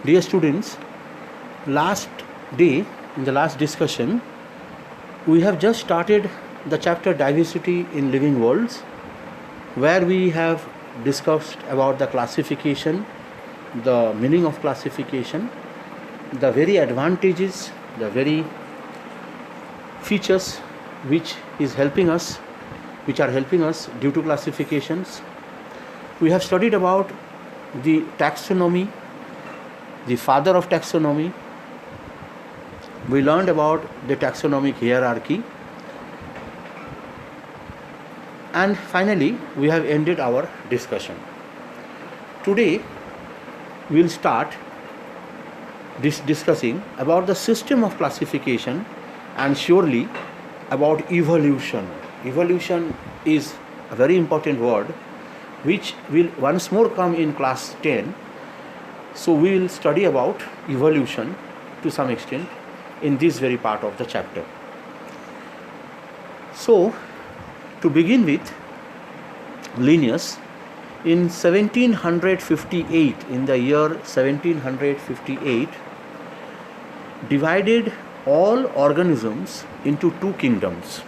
Dear students, last day in the last discussion, we have just started the chapter Diversity in Living Worlds, where we have discussed about the classification, the meaning of classification, the very advantages, the very features which are helping us due to classifications. We have studied about the taxonomy, the father of taxonomy. We learned about the taxonomic hierarchy, and finally we have ended our discussion. Today we will start discussing about the system of classification and surely about evolution. Evolution is a very important word which will once more come in class 10. So we will study about evolution to some extent in this very part of the chapter. So to begin with, Linnaeus in 1758, in the year 1758, divided all organisms into two kingdoms.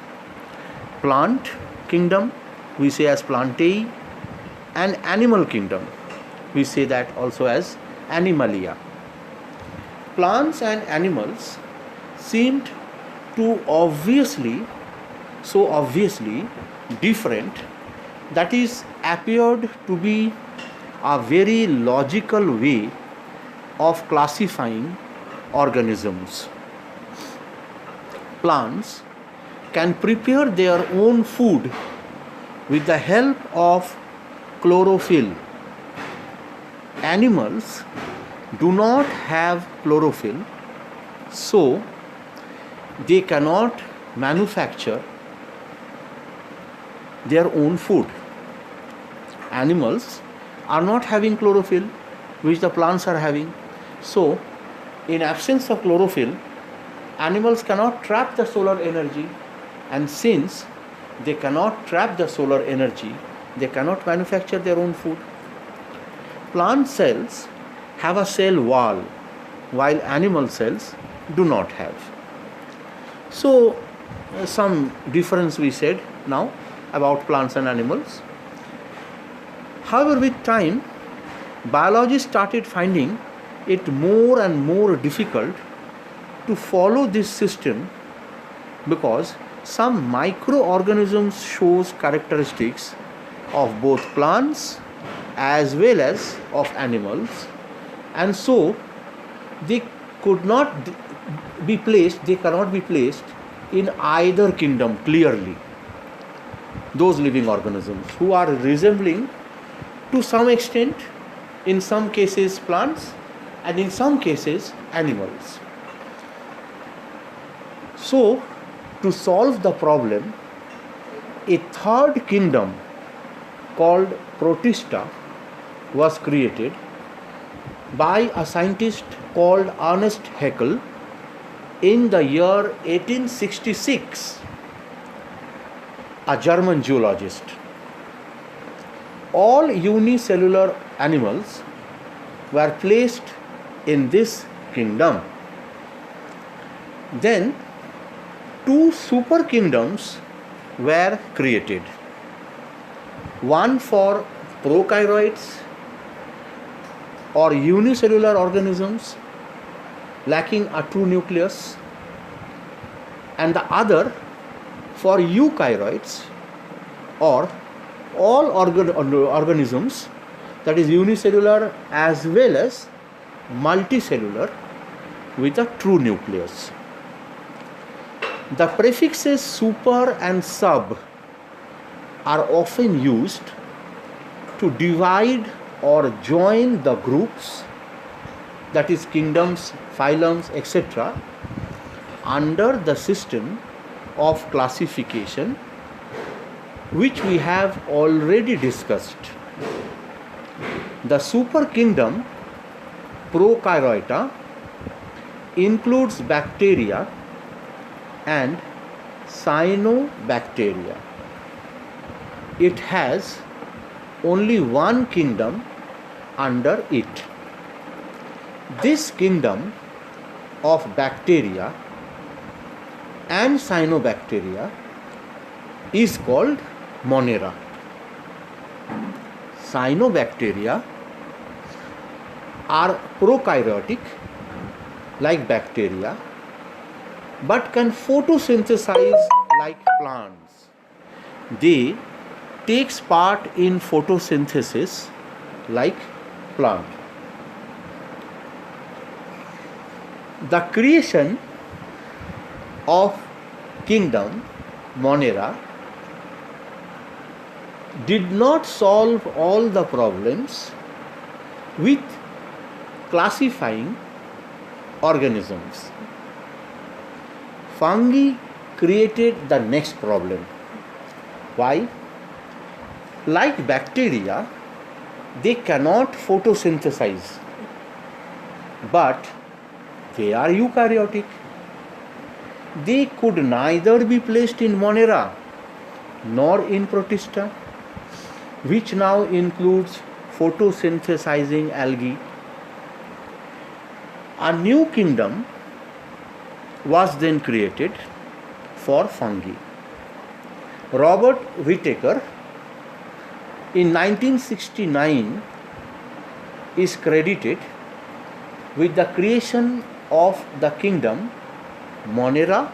Plant kingdom, we say as Plantae, and animal kingdom, we say that also as Animalia. Plants and animals seemed to so obviously different, that is, appeared to be a very logical way of classifying organisms. Plants can prepare their own food with the help of chlorophyll. Animals do not have chlorophyll, so they cannot manufacture their own food. Animals are not having chlorophyll, which the plants are having. So, in absence of chlorophyll, animals cannot trap the solar energy, and since they cannot trap the solar energy, they cannot manufacture their own food. Plant cells have a cell wall, while animal cells do not have. So, some difference we said now about plants and animals. However, with time, biologists started finding it more and more difficult to follow this system because some microorganisms shows characteristics of both plants as well as of animals, and so they cannot be placed in either kingdom clearly. Those living organisms who are resembling to some extent, in some cases plants and in some cases animals. So, to solve the problem, a third kingdom called Protista was created by a scientist called Ernst Haeckel in the year 1866, a German zoologist. All unicellular animals were placed in this kingdom. Then two super kingdoms were created, one for prokaryotes or unicellular organisms lacking a true nucleus, and the other for eukaryotes or all organisms, that is unicellular as well as multicellular with a true nucleus. The prefixes super and sub are often used to divide or join the groups, that is kingdoms, phylums, etc., under the system of classification which we have already discussed. The super kingdom Prokaryota includes bacteria and cyanobacteria. It has only one kingdom under it. This kingdom of bacteria and cyanobacteria is called Monera. Cyanobacteria are prokaryotic like bacteria but can photosynthesize like plants. They takes part in photosynthesis like plant. The creation of kingdom Monera did not solve all the problems with classifying organisms. Fungi created the next problem. Why? Like bacteria, they cannot photosynthesize, but they are eukaryotic. They could neither be placed in Monera nor in Protista, which now includes photosynthesizing algae. A new kingdom was then created for fungi. Robert Whittaker in 1969 is credited with the creation of the kingdom Monera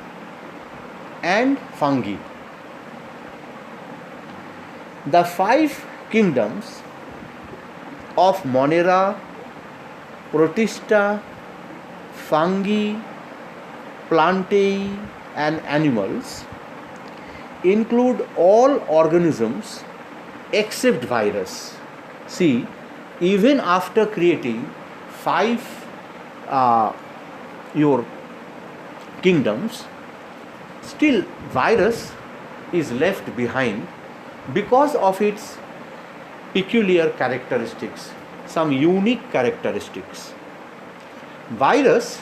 and fungi. The 5 kingdoms of Monera, Protista, fungi, plantae and animals include all organisms except virus. See, even after creating 5 your kingdoms, still virus is left behind because of its peculiar characteristics, some unique characteristics. Virus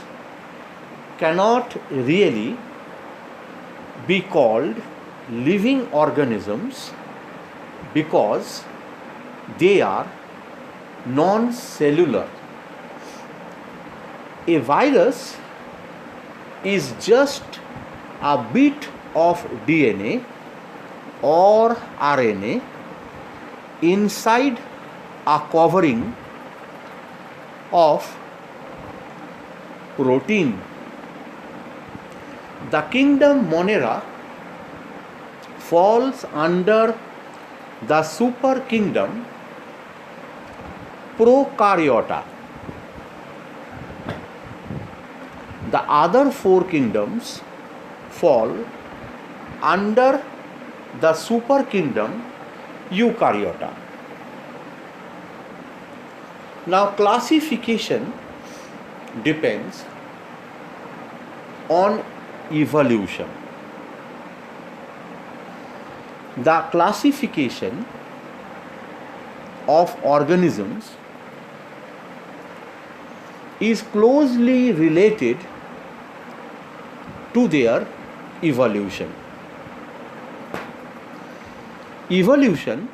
cannot really be called living organisms because they are non-cellular. A virus is just a bit of DNA or RNA inside a covering of protein. The kingdom Monera falls under the super kingdom Prokaryota. The other 4 kingdoms fall under the super kingdom Eukaryota. Now, classification depends on evolution. The classification of organisms is closely related to their evolution. Evolution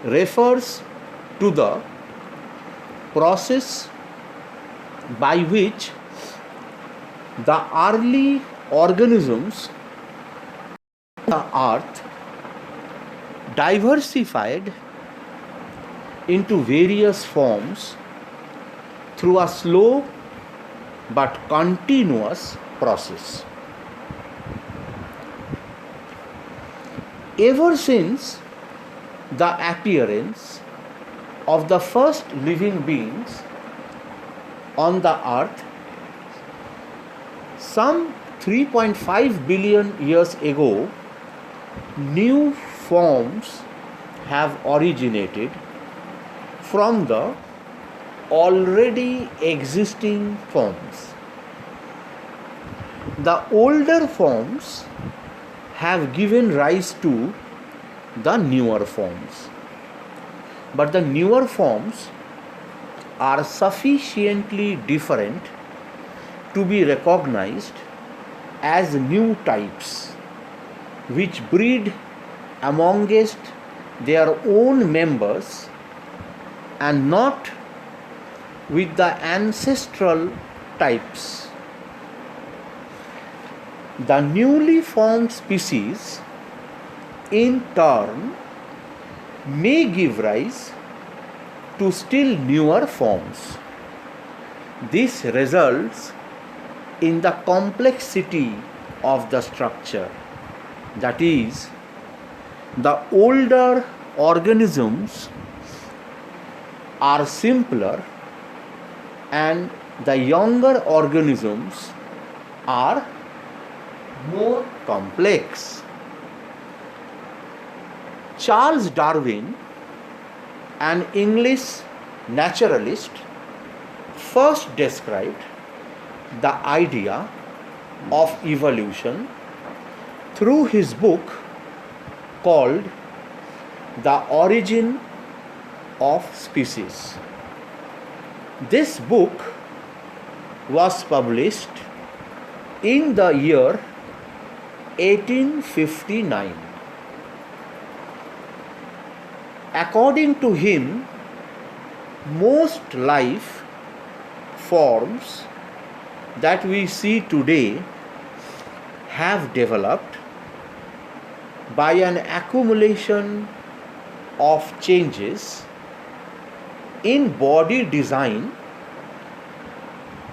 refers to the process by which the early organisms on the earth diversified into various forms through a slow but continuous process. Ever since the appearance of the first living beings on the earth some 3.5 billion years ago, new forms have originated from the already existing forms. The older forms have given rise to the newer forms, but the newer forms are sufficiently different to be recognized as new types which breed amongst their own members and not with the ancestral types. The newly formed species in turn may give rise to still newer forms. This results in the complexity of the structure. That is, the older organisms are simpler and the younger organisms are more complex. Charles Darwin, an English naturalist, first described the idea of evolution through his book called The Origin of Species. This book was published in the year 1859. According to him, most life forms that we see today have developed by an accumulation of changes in body design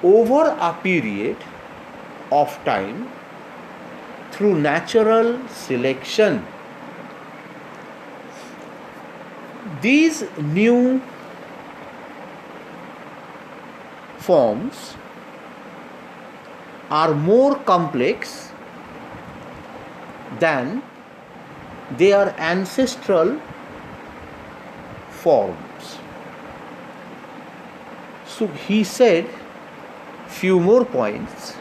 over a period of time through natural selection. These new forms are more complex than their ancestral forms. So he said few more points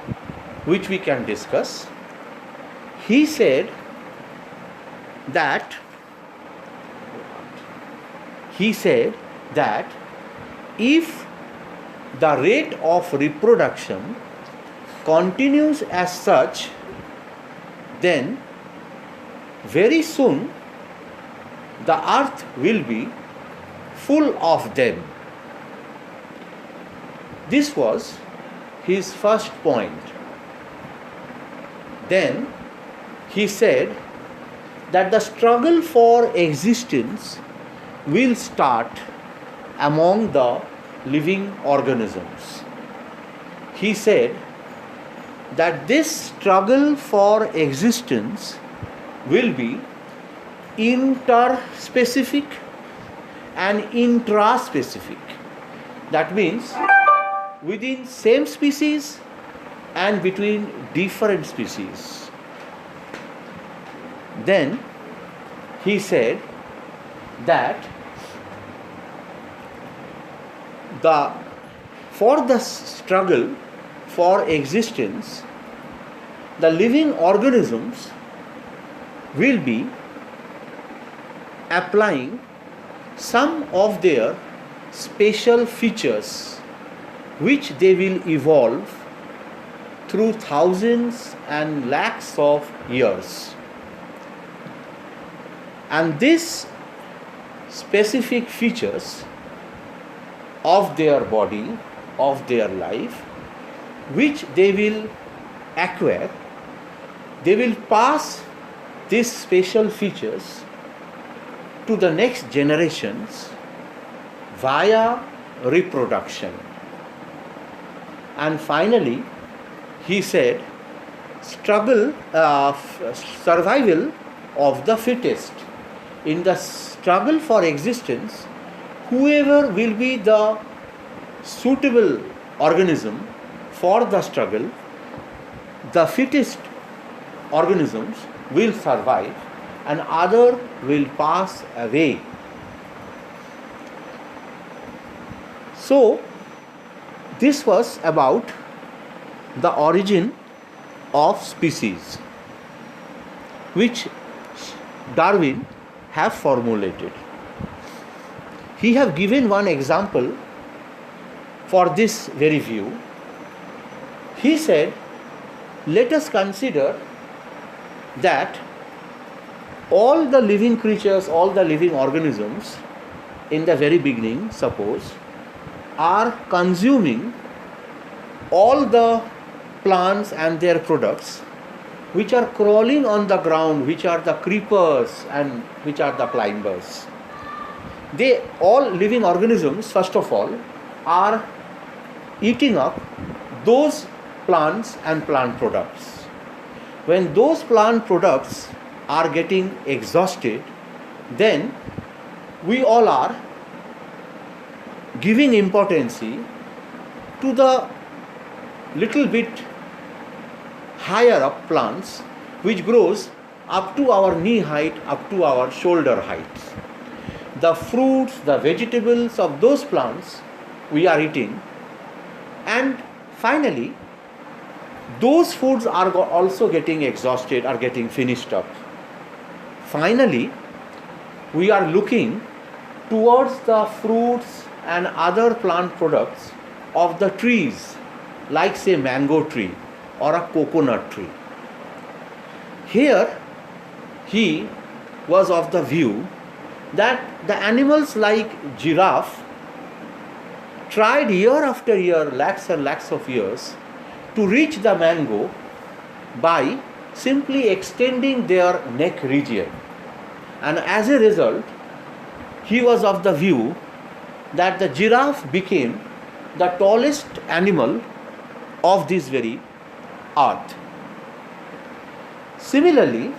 which we can discuss. He said that if the rate of reproduction continues as such, then very soon the earth will be full of them. This was his first point. Then he said that the struggle for existence will start among the living organisms. He said that this struggle for existence will be interspecific and intraspecific. That means within same species and between different species. Then he said that for the struggle for existence, the living organisms will be applying some of their special features which they will evolve through thousands and lakhs of years. And these specific features of their body, of their life, which they will acquire, they will pass these special features to the next generations via reproduction. And finally, he said, survival of the fittest. In the struggle for existence, whoever will be the suitable organism for the struggle, the fittest organisms will survive and other will pass away. So this was about the origin of species, which Darwin have formulated. He have given one example for this very view. He said, let us consider that all the living creatures, all the living organisms in the very beginning, suppose, are consuming all the plants and their products which are crawling on the ground, which are the creepers and which are the climbers. They all living organisms, first of all, are eating up those plants and plant products. When those plant products are getting exhausted, then we all are giving importance to the little bit higher up plants which grows up to our knee height, up to our shoulder height. The fruits, the vegetables of those plants we are eating, and finally those foods are also getting exhausted, are getting finished up. Finally, we are looking towards the fruits and other plant products of the trees, like say mango tree or a coconut tree. Here he was of the view that the animals like giraffe tried year after year, lakhs and lakhs of years, to reach the mango by simply extending their neck region. And as a result, he was of the view that the giraffe became the tallest animal of this very earth. Similarly,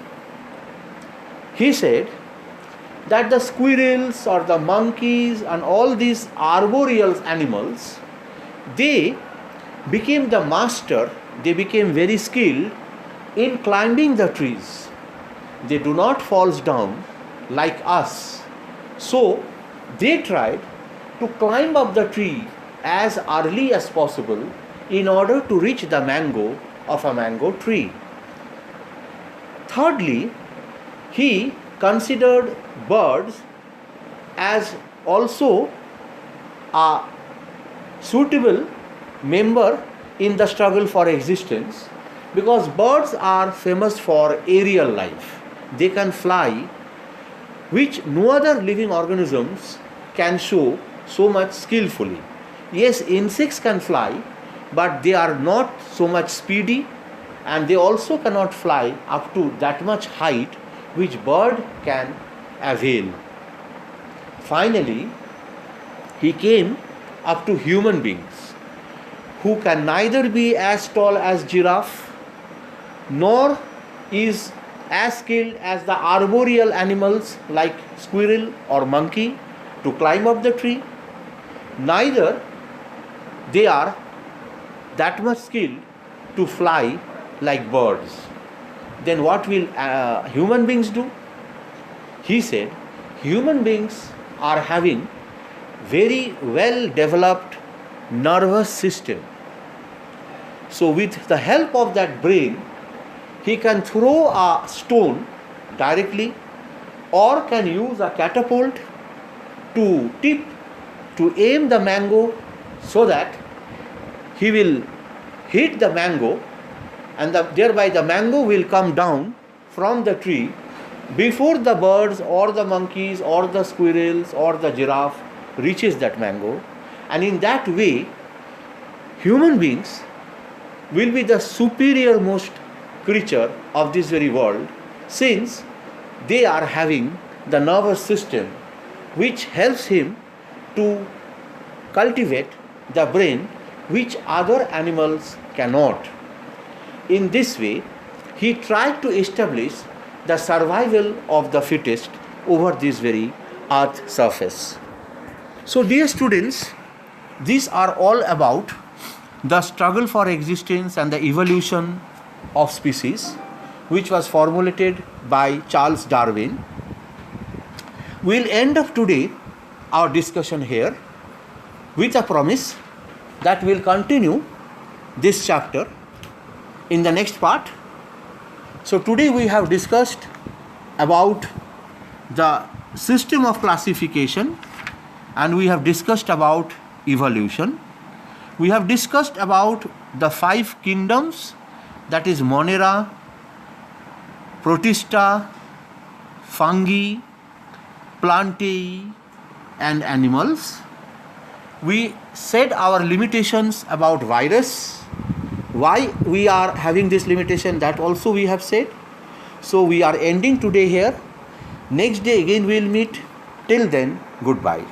he said that the squirrels or the monkeys and all these arboreal animals, they became the master, they became very skilled in climbing the trees. They do not fall down like us. So they tried to climb up the tree as early as possible in order to reach the mango of a mango tree. Thirdly, he considered birds as also a suitable member in the struggle for existence, because birds are famous for aerial life. They can fly, which no other living organisms can show so much skillfully. Yes, insects can fly, but they are not so much speedy, and they also cannot fly up to that much height which bird can avail. Finally, he came up to human beings who can neither be as tall as giraffe nor is as skilled as the arboreal animals like squirrel or monkey to climb up the tree, neither they are that much skilled to fly like birds. Then what will human beings do? He said human beings are having very well developed nervous system. So with the help of that brain, he can throw a stone directly or can use a catapult to tip, to aim the mango so that he will hit the mango, and thereby the mango will come down from the tree before the birds or the monkeys or the squirrels or the giraffe reaches that mango. And in that way, human beings will be the superior most creature of this very world, since they are having the nervous system which helps him to cultivate the brain which other animals cannot. In this way, he tried to establish the survival of the fittest over this very earth surface. So dear students, these are all about the struggle for existence and the evolution of species, which was formulated by Charles Darwin. We'll end up today our discussion here with a promise that we'll continue this chapter in the next part. So today we have discussed about the system of classification, and we have discussed about evolution. We have discussed about the 5 kingdoms, that is Monera, Protista, Fungi, Plantae and animals. we said our limitations about virus, why we are having this limitation, that also we have said. So we are ending today here. Next day again we will meet. Till then, goodbye.